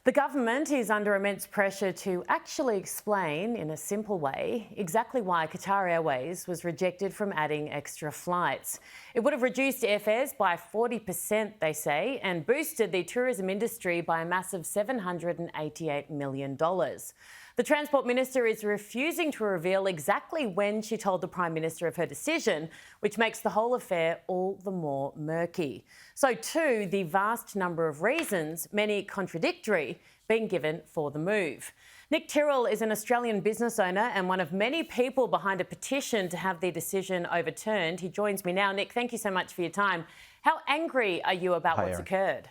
The government is under immense pressure to actually explain in a simple way exactly why Qatar Airways was rejected from adding extra flights. It would have reduced airfares by 40%, they say, and boosted the tourism industry by a massive $788 million. The Transport Minister is refusing to reveal exactly when she told the Prime Minister of her decision, which makes the whole affair all the more murky. So too, the vast number of reasons, many contradictory, being given for the move. Nick Tyrrell is an Australian business owner and one of many people behind a petition to have the decision overturned. He joins me now. Nick, thank you so much for your time. How angry are you about what's occurred?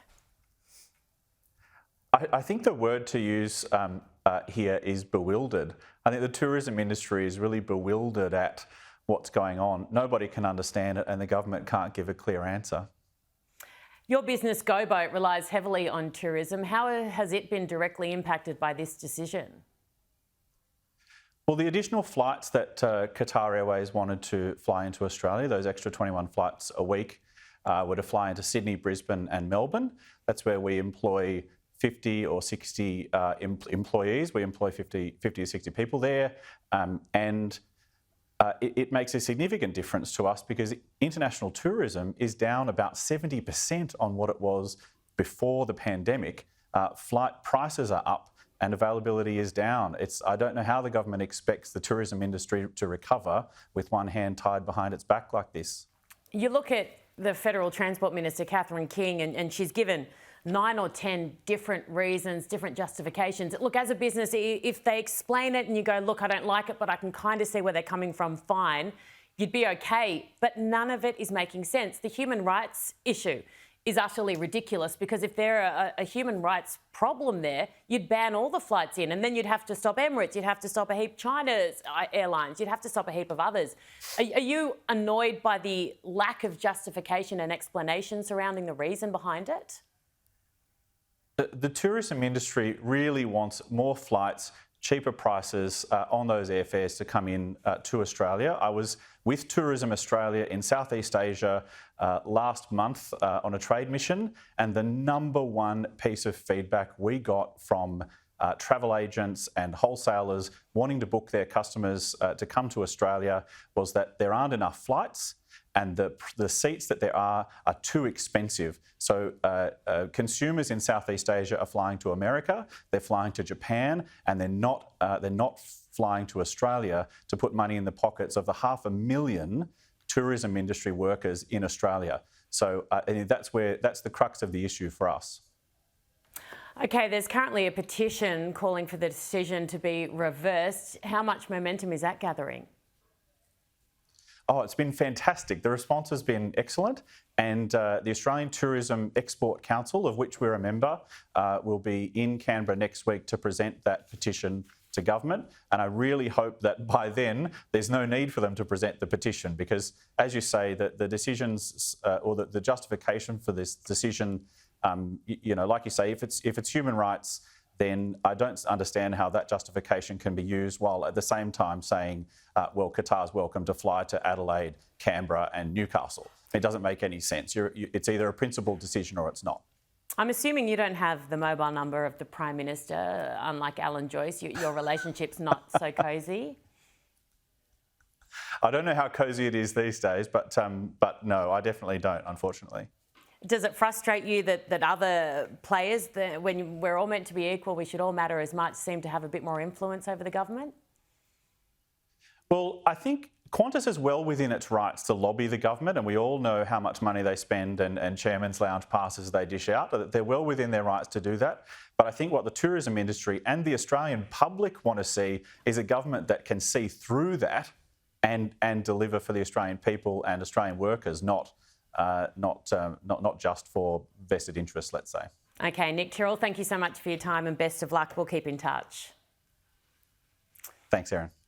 I think the word to use here is bewildered. I think the tourism industry is really bewildered at what's going on. Nobody can understand it and the government can't give a clear answer. Your business, GoBoat, relies heavily on tourism. How has it been directly impacted by this decision? Well, the additional flights that Qatar Airways wanted to fly into Australia, those extra 21 flights a week, were to fly into Sydney, Brisbane and Melbourne. That's where we employ 50 or 60 employees. We employ 50 to 60 people there. It makes a significant difference to us because international tourism is down about 70% on what it was before the pandemic. Flight prices are up and availability is down. I don't know how the government expects the tourism industry to recover with one hand tied behind its back like this. You look at the Federal Transport Minister, Catherine King, and she's given 9 or 10 different reasons, different justifications. Look, as a business, if they explain it and you go, look, I don't like it, but I can kind of see where they're coming from, fine, you'd be okay. But none of it is making sense. The human rights issue is utterly ridiculous because if there a human rights problem there, you'd ban all the flights in and then you'd have to stop Emirates, you'd have to stop a heap China's airlines, you'd have to stop a heap of others. Are you annoyed by the lack of justification and explanation surrounding the reason behind it? The tourism industry really wants more flights, cheaper prices on those airfares to come in to Australia. I was with Tourism Australia in Southeast Asia last month on a trade mission, and the number one piece of feedback we got from travel agents and wholesalers wanting to book their customers to come to Australia was that there aren't enough flights and the seats that there are too expensive. So consumers in Southeast Asia are flying to America, they're flying to Japan, and they're not flying to Australia to put money in the pockets of the 500,000 tourism industry workers in Australia. So that's the crux of the issue for us. Okay, there's currently a petition calling for the decision to be reversed. How much momentum is that gathering? Oh, it's been fantastic. The response has been excellent. And the Australian Tourism Export Council, of which we're a member, will be in Canberra next week to present that petition to government. And I really hope that by then there's no need for them to present the petition because, as you say, the decisions or the justification for this decision, like you say, if it's human rights, then I don't understand how that justification can be used while at the same time saying, well, Qatar's welcome to fly to Adelaide, Canberra and Newcastle. It doesn't make any sense. It's either a principled decision or it's not. I'm assuming you don't have the mobile number of the Prime Minister, unlike Alan Joyce. Your relationship's not so cosy. I don't know how cosy it is these days, but no, I definitely don't, unfortunately. Does it frustrate you that other players, when we're all meant to be equal, we should all matter as much, seem to have a bit more influence over the government? Well, I think Qantas is well within its rights to lobby the government, and we all know how much money they spend and chairman's lounge passes they dish out. They're well within their rights to do that. But I think what the tourism industry and the Australian public want to see is a government that can see through that and deliver for the Australian people and Australian workers, not just for vested interests, let's say. Okay, Nick Tyrrell, thank you so much for your time and best of luck. We'll keep in touch. Thanks, Erin.